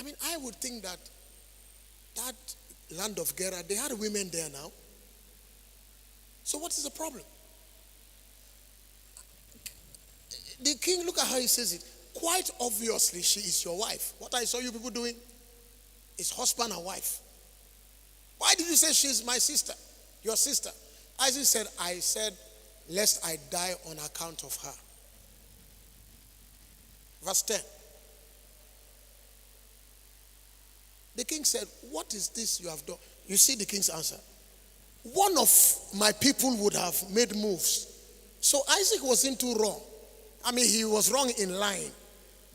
I mean, I would think that land of Gerar, they had women there now. So what is the problem? The king, look at how he says it. Quite obviously, she is your wife. What I saw you people doing is husband and wife. Why did you say she's my sister, your sister? Isaac said, I said, lest I die on account of her. Verse 10. The king said, what is this you have done? You see the king's answer. One of my people would have made moves. So Isaac wasn't too wrong. I mean, he was wrong in lying.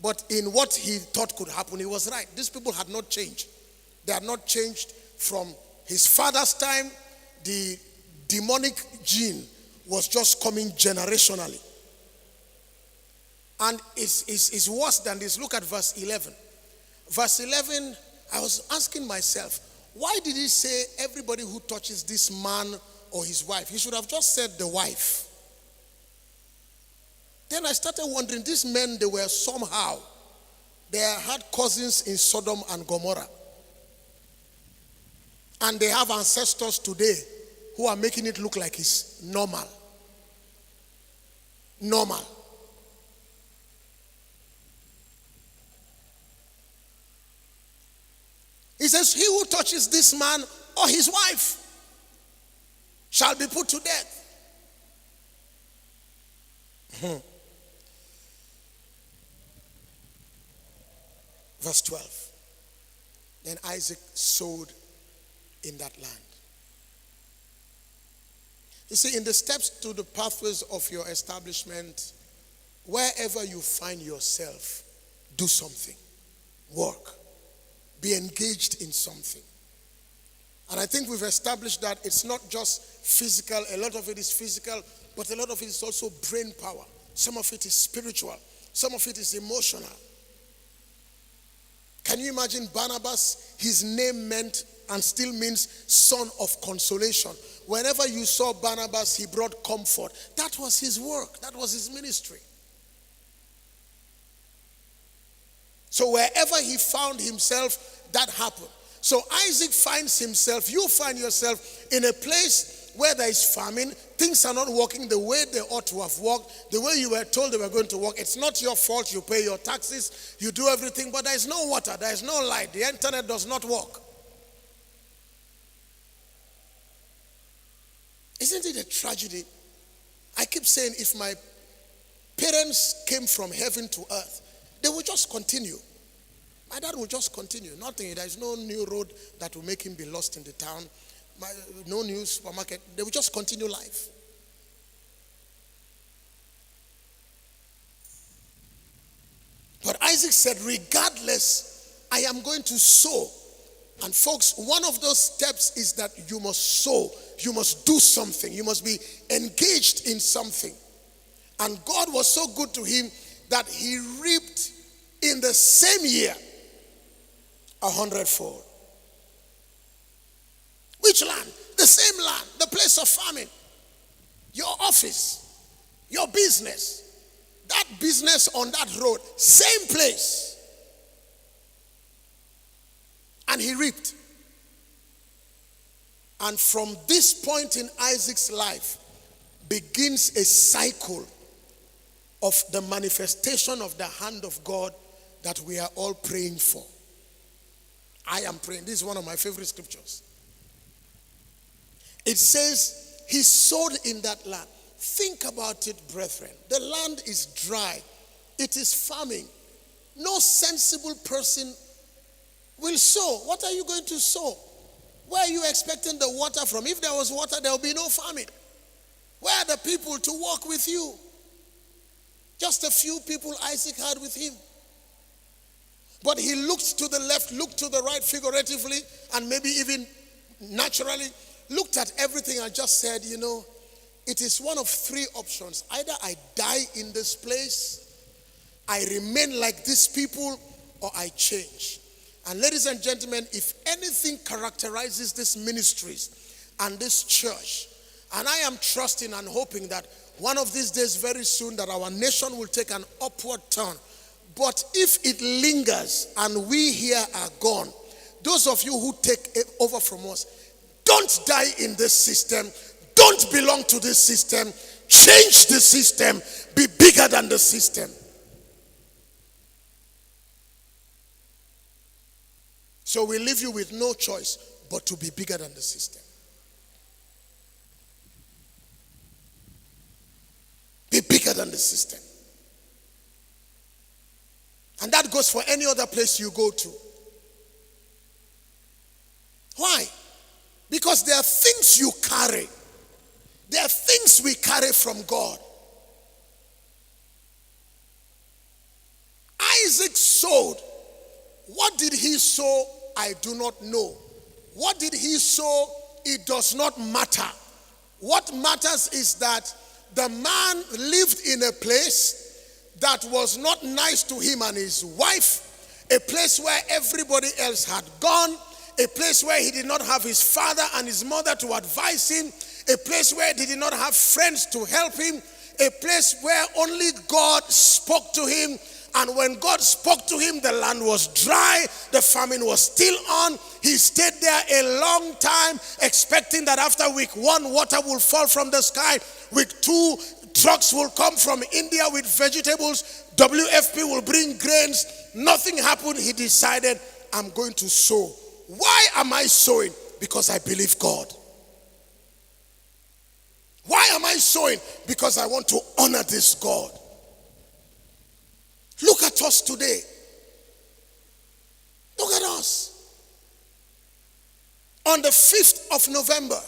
But in what he thought could happen, he was right. These people had not changed. They had not changed from his father's time. The demonic gene was just coming generationally. And it's worse than this. Look at verse 11. Verse 11, I was asking myself, why did he say everybody who touches this man or his wife? He should have just said the wife. Then I started wondering, these men, they were somehow, they had cousins in Sodom and Gomorrah. And they have ancestors today who are making it look like it's normal. Normal. He says, he who touches this man or his wife shall be put to death. Verse 12. Then Isaac sowed in that land. You see, in the steps to the pathways of your establishment, wherever you find yourself, do something. Work. Be engaged in something. And I think we've established that it's not just physical. A lot of it is physical, but a lot of it is also brain power. Some of it is spiritual. Some of it is emotional. Can you imagine Barnabas? His name meant and still means son of consolation. Whenever you saw Barnabas, he brought comfort. That was his work. That was his ministry. So wherever he found himself, that happened. So Isaac finds himself, you find yourself in a place where there is famine. Things are not working the way they ought to have worked, the way you were told they were going to work. It's not your fault. You pay your taxes, you do everything, but there is no water, there is no light. The internet does not work. Isn't it a tragedy? I keep saying, if my parents came from heaven to earth, they would just continue. My dad will just continue. Nothing. There is no new road that will make him be lost in the town. No new supermarket. They will just continue life. But Isaac said, regardless, I am going to sow. And folks, one of those steps is that you must sow. You must do something. You must be engaged in something. And God was so good to him that he reaped in the same year 100-fold. Which land? The same land, the place of famine. Your office, your business, that business on that road, same place. And he reaped. And from this point in Isaac's life begins a cycle of the manifestation of the hand of God that we are all praying for. I am praying. This is one of my favorite scriptures. It says, he sowed in that land. Think about it, brethren. The land is dry. It is farming. No sensible person will sow. What are you going to sow? Where are you expecting the water from? If there was water, there will be no famine. Where are the people to walk with you? Just a few people Isaac had with him. But he looked to the left, looked to the right figuratively, and maybe even naturally, looked at everything and just said, you know, it is one of three options. Either I die in this place, I remain like these people, or I change. And ladies and gentlemen, if anything characterizes these ministries and this church, and I am trusting and hoping that one of these days very soon that our nation will take an upward turn, But if it lingers and we here are gone, those of you who take it over from us, don't die in this system. Don't belong to this system. Change the system. Be bigger than the system. So we leave you with no choice but to be bigger than the system. Be bigger than the system. And that goes for any other place you go to. Why? Because there are things you carry. There are things we carry from God. Isaac sowed. What did he sow? I do not know. What did he sow? It does not matter. What matters is that the man lived in a place that was not nice to him and his wife, a place where everybody else had gone, a place where he did not have his father and his mother to advise him, a place where he did not have friends to help him, a place where only God spoke to him. And when God spoke to him, the land was dry, the famine was still on. He stayed there a long time, expecting that after week 1, water will fall from the sky. Week 2, trucks will come from India with vegetables. WFP will bring grains. Nothing happened. He decided, I'm going to sow. Why am I sowing? Because I believe God. Why am I sowing? Because I want to honor this God. Look at us today. Look at us. On the 5th of November,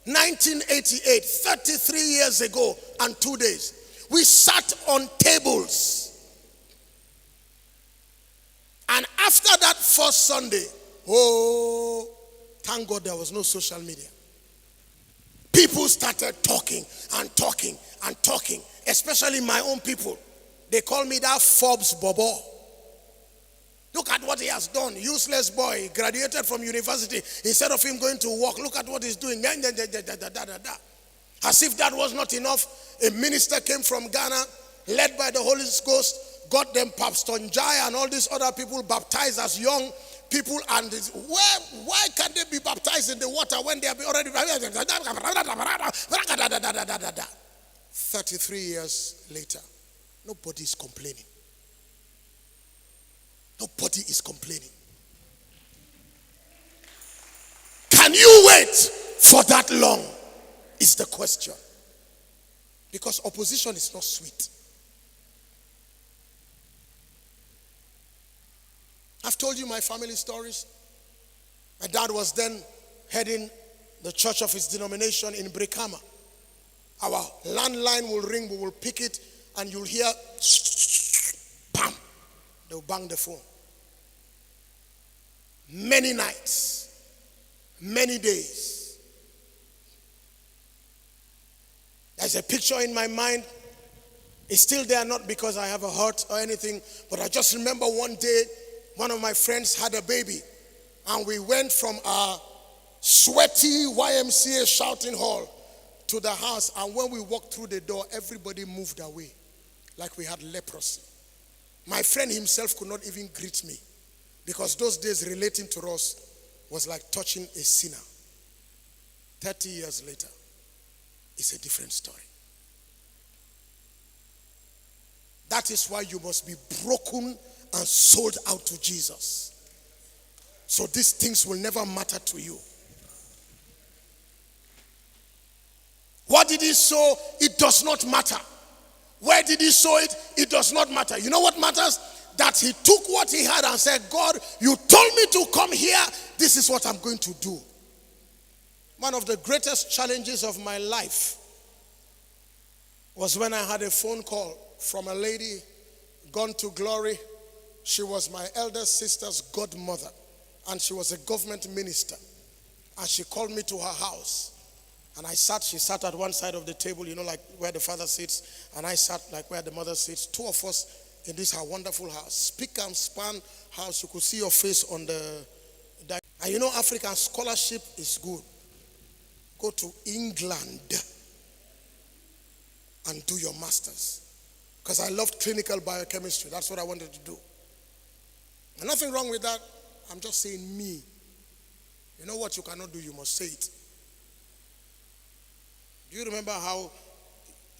1988, 33 years ago and 2 days, we sat on tables. And after that first Sunday, oh, thank God there was no social media. People started talking and talking and talking, especially my own people. They call me that Forbes Bobo. Look at what he has done. Useless boy. He graduated from university. Instead of him going to work, look at what he's doing. As if that was not enough, a minister came from Ghana, led by the Holy Ghost, got them Pastor Njai and all these other people baptized as young people. And why can't they be baptized in the water when they have already... 33 years later. Nobody is complaining. Nobody is complaining. Can you wait for that long? Is the question. Because opposition is not sweet. I've told you my family stories. My dad was then heading the church of his denomination in Brikama. Our landline will ring, we will pick it, and you'll hear, bam, they'll bang the phone. Many nights, many days. There's a picture in my mind. It's still there, not because I have a heart or anything, but I just remember one day, one of my friends had a baby, and we went from our sweaty YMCA shouting hall to the house, and when we walked through the door, everybody moved away. Like we had leprosy. My friend himself could not even greet me, because those days relating to us was like touching a sinner. 30 years later, it's a different story. That is why you must be broken and sold out to Jesus. So these things will never matter to you. What did he sow? It does not matter. Where did he sow it? It does not matter. You know what matters? That he took what he had and said, God, you told me to come here. This is what I'm going to do. One of the greatest challenges of my life was when I had a phone call from a lady gone to glory. She was my elder sister's godmother, and she was a government minister. And she called me to her house. And she sat at one side of the table, like where the father sits, and I sat like where the mother sits. Two of us in this wonderful house, spick and span house. You could see your face on the... And African scholarship is good. Go to England and do your masters. because I loved clinical biochemistry. That's what I wanted to do. And nothing wrong with that. I'm just saying me. You know what you cannot do, you must say it. Do you remember how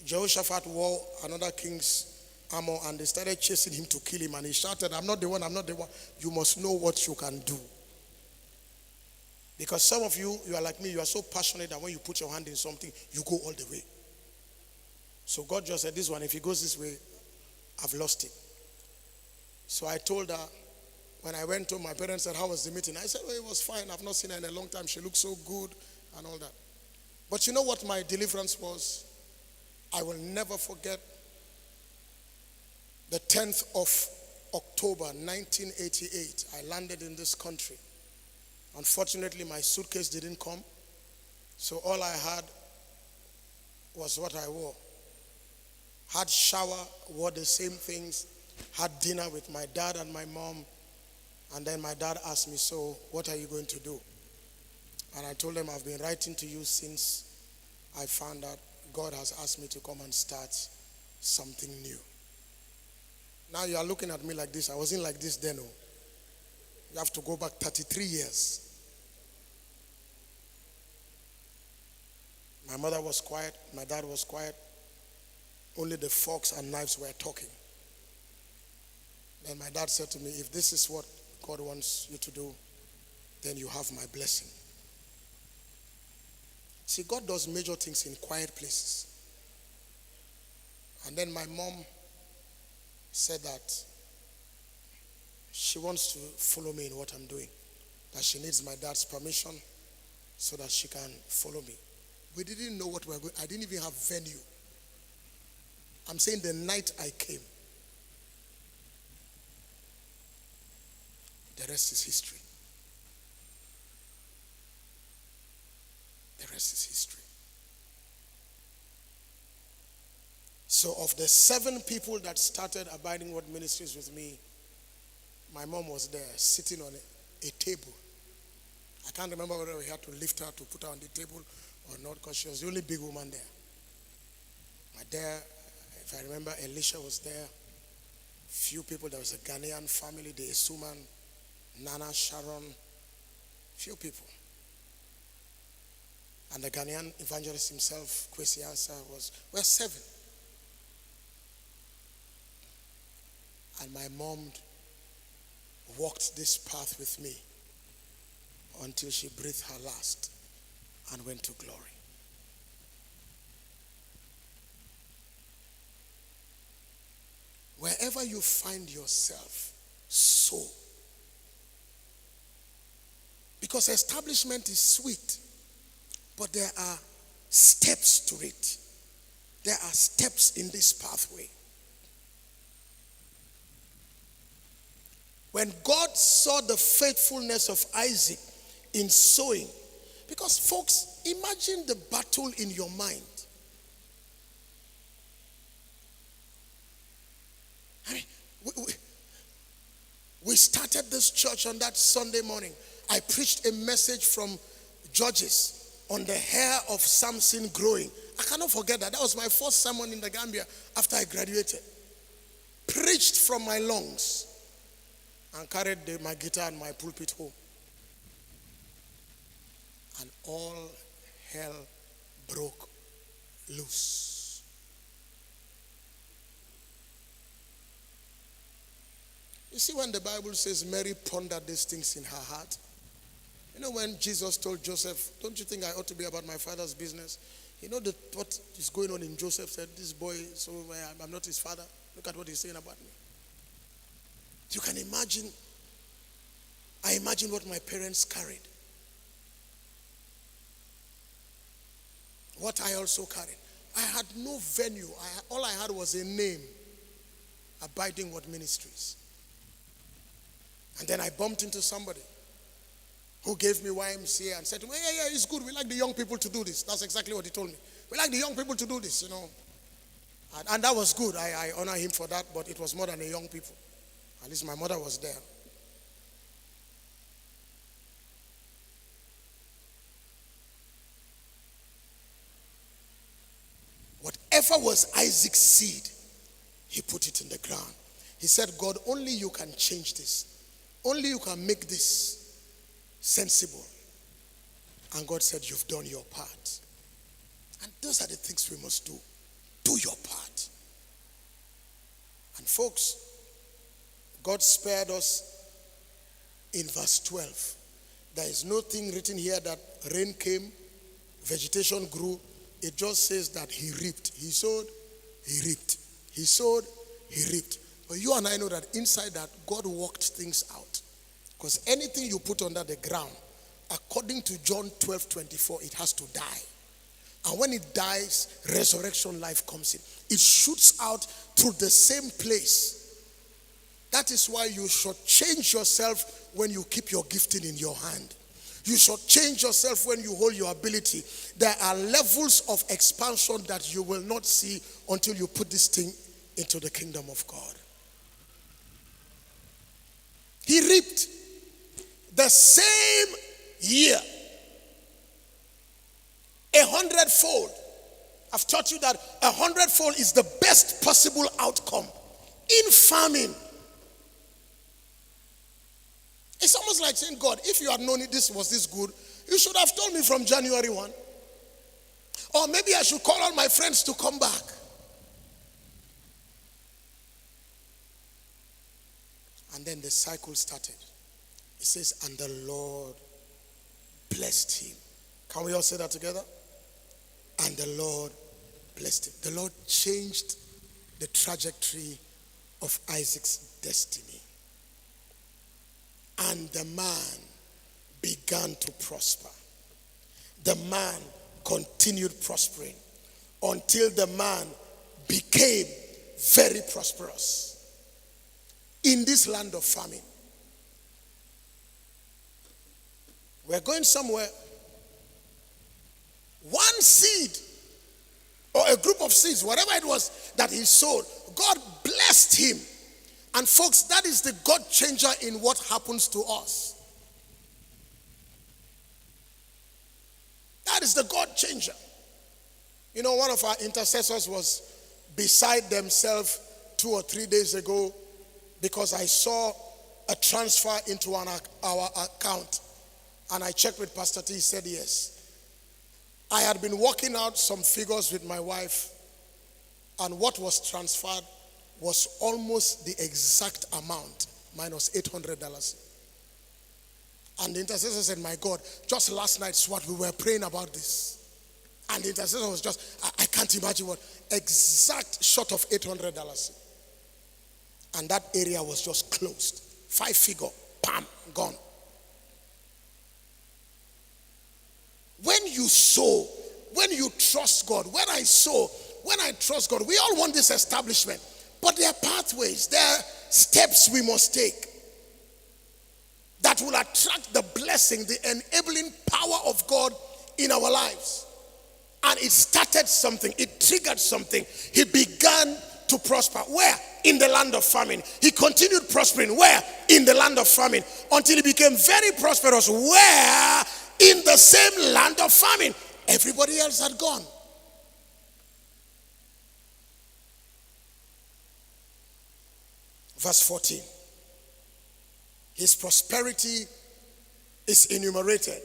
Jehoshaphat wore another king's armor and they started chasing him to kill him and he shouted, I'm not the one, I'm not the one. You must know what you can do. Because some of you, you are like me, you are so passionate that when you put your hand in something, you go all the way. So God just said, this one, if he goes this way, I've lost it. So I told her, when I went to my parents said, how was the meeting? I said, it was fine. I've not seen her in a long time. She looks so good and all that. But you know what my deliverance was? I will never forget the 10th of October, 1988. I landed in this country. Unfortunately, my suitcase didn't come. So all I had was what I wore. Had shower, wore the same things, had dinner with my dad and my mom. And then my dad asked me, so what are you going to do? And I told him, I've been writing to you since I found out God has asked me to come and start something new. Now you are looking at me like this. I wasn't like this then. Oh. You have to go back 33 years. My mother was quiet. My dad was quiet. Only the forks and knives were talking. Then my dad said to me, if this is what God wants you to do, then you have my blessing. See, God does major things in quiet places. And then my mom said that she wants to follow me in what I'm doing. That she needs my dad's permission so that she can follow me. We didn't know what we were going. I didn't even have venue. I'm saying the night I came. The rest is history. The rest is history. So of the 7 people that started Abiding Word Ministries with me, my mom was there sitting on a table. I can't remember whether we had to lift her to put her on the table or not because she was the only big woman there. My dad, if I remember, Elisha was there. Few people, there was a Ghanaian family, the Esuman, Nana, Sharon, few people. And the Ghanaian evangelist himself, Kwesi Ansa, we're 7. And my mom walked this path with me until she breathed her last and went to glory. Wherever you find yourself, sow. Because establishment is sweet, but there are steps to it. There are steps in this pathway. When God saw the faithfulness of Isaac in sowing, because folks, imagine the battle in your mind. I mean, we started this church on that Sunday morning. I preached a message from Judges on the hair of Samson growing. I cannot forget that. That was my first sermon in the Gambia after I graduated. Preached from my lungs and carried my guitar and my pulpit home. And all hell broke loose. You see, when the Bible says Mary pondered these things in her heart, you know, when Jesus told Joseph, don't you think I ought to be about my father's business? You know what is going on in Joseph said, this boy, so I'm not his father. Look at what he's saying about me. You can imagine, I imagine what my parents carried. What I also carried. I had no venue. All I had was a name, Abiding Word Ministries. And then I bumped into somebody who gave me YMCA and said to me, yeah, it's good. We like the young people to do this. That's exactly what he told me. We like the young people to do this, you know. And that was good. I honor him for that, but it was more than the young people. At least my mother was there. Whatever was Isaac's seed, He put it in the ground. He said, God, only you can change this. Only you can make this sensible. And God said, you've done your part. And those are the things we must do. Do your part. And folks, God spared us in verse 12. There is nothing written here that rain came, vegetation grew. It just says that he reaped. He sowed, he reaped. He sowed, he reaped. But you and I know that inside that, God worked things out. Because anything you put under the ground, according to John 12:24, it has to die. And when it dies, resurrection life comes in. It shoots out through the same place. That is why you should change yourself when you keep your gifting in your hand. You should change yourself when you hold your ability. There are levels of expansion that you will not see until you put this thing into the kingdom of God. He reaped the same year 100-fold. I've taught you that 100-fold is the best possible outcome in farming. It's almost like saying, God, if you had known it, this was this good, you should have told me from January 1. Or maybe I should call all my friends to come back. And then the cycle started. It says, and the Lord blessed him. Can we all say that together? And the Lord blessed him. The Lord changed the trajectory of Isaac's destiny. And the man began to prosper. The man continued prospering until the man became very prosperous in this land of famine. We're going somewhere. One seed or a group of seeds, whatever it was that he sowed, God blessed him. And folks, that is the God changer in what happens to us. That is the God changer. You know, one of our intercessors was beside themselves 2 or 3 days ago because I saw a transfer into our account. And I checked with Pastor T, he said yes. I had been working out some figures with my wife, and what was transferred was almost the exact amount, minus $800. And the intercessor said, my God, just last night, Swat, we were praying about this. And the intercessor was just, I can't imagine what, exact short of $800. And that area was just closed. 5 figure, bam, gone. When you sow, when you trust God, when I trust God, we all want this establishment. But there are pathways, there are steps we must take that will attract the blessing, the enabling power of God in our lives. And it started something, it triggered something. He began to prosper. Where? In the land of famine. He continued prospering. Where? In the land of famine. Until he became very prosperous. Where? In the same land of famine. Everybody else had gone. Verse 14. His prosperity is enumerated.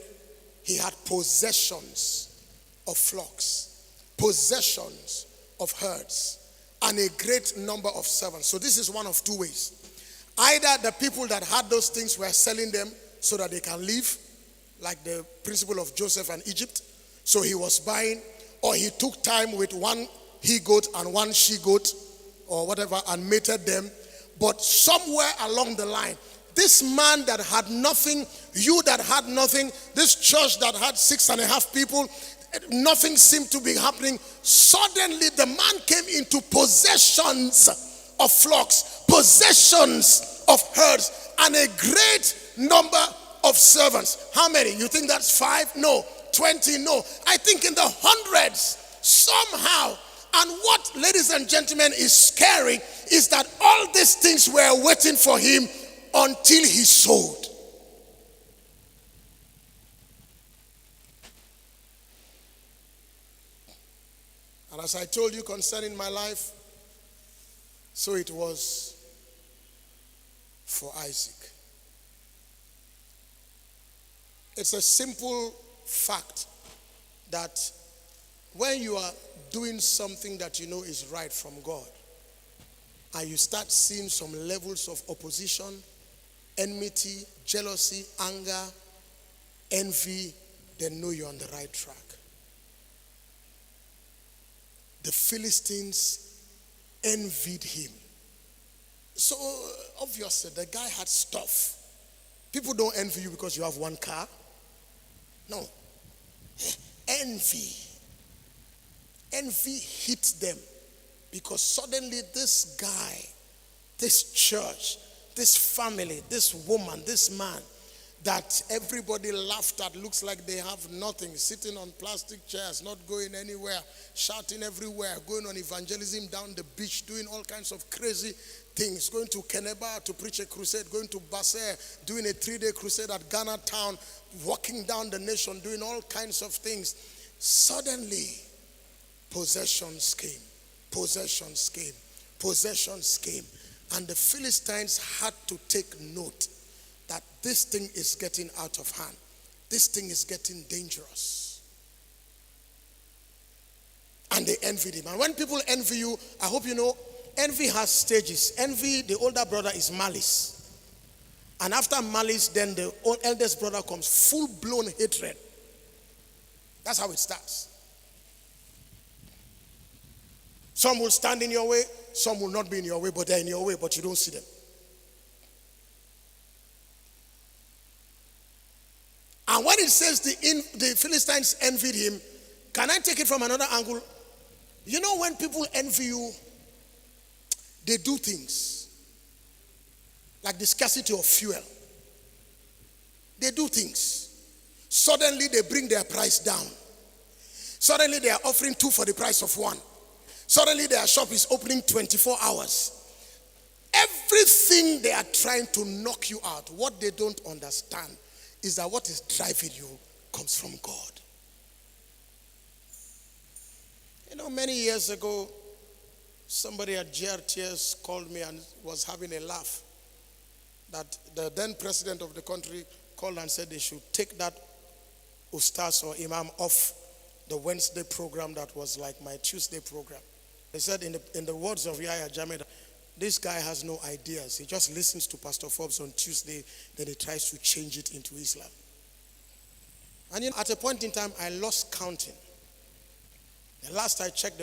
He had possessions of flocks, possessions of herds, and a great number of servants. So this is one of 2 ways. Either the people that had those things were selling them so that they can live, like the principle of Joseph and Egypt. So he was buying, or he took time with 1 he-goat and 1 she-goat or whatever and mated them. But somewhere along the line, this man that had nothing, you that had nothing, this church that had 6.5 people, nothing seemed to be happening. Suddenly the man came into possessions of flocks, possessions of herds, and a great number of servants. How many? You think that's 5? No. 20? No. I think in the hundreds somehow. And what, ladies and gentlemen, is scary is that all these things were waiting for him until he sold. And as I told you concerning my life, So it was for Isaac. It's a simple fact that when you are doing something that you know is right from God, and you start seeing some levels of opposition, enmity, jealousy, anger, envy, then know you're on the right track. The Philistines envied him. So obviously the guy had stuff. People don't envy you because you have one car. No. Envy hit them because suddenly this guy, this church, this family, this woman, this man that everybody laughed at, looks like they have nothing, sitting on plastic chairs, not going anywhere, shouting everywhere, going on evangelism down the beach, doing all kinds of crazy things, going to Keneba to preach a crusade, going to Basel, doing a 3-day crusade at Ghana town, walking down the nation, doing all kinds of things. Suddenly, possessions came. And the Philistines had to take note that this thing is getting out of hand. This thing is getting dangerous. And they envied him. And when people envy you, I hope you know, envy has stages. Envy, the older brother, is malice. And after malice, then the eldest brother comes, full-blown hatred. That's how it starts. Some will stand in your way, some will not be in your way, but they're in your way, but you don't see them. And when it says the Philistines envied him, can I take it from another angle? You know, when people envy you, they do things like the scarcity of fuel. They do things. Suddenly they bring their price down. Suddenly they are offering 2 for the price of 1. Suddenly their shop is opening 24 hours. Everything they are trying to knock you out. What they don't understand is that what is driving you comes from God. You know, many years ago, somebody at GRTS called me and was having a laugh that the then president of the country called and said they should take that ustaz or imam off the Wednesday program that was like my Tuesday program. They said in the words of Yahya Jammeh, this guy has no ideas. He just listens to Pastor Forbes on Tuesday, then he tries to change it into Islam. And you know, at a point in time, I lost counting. The last I checked,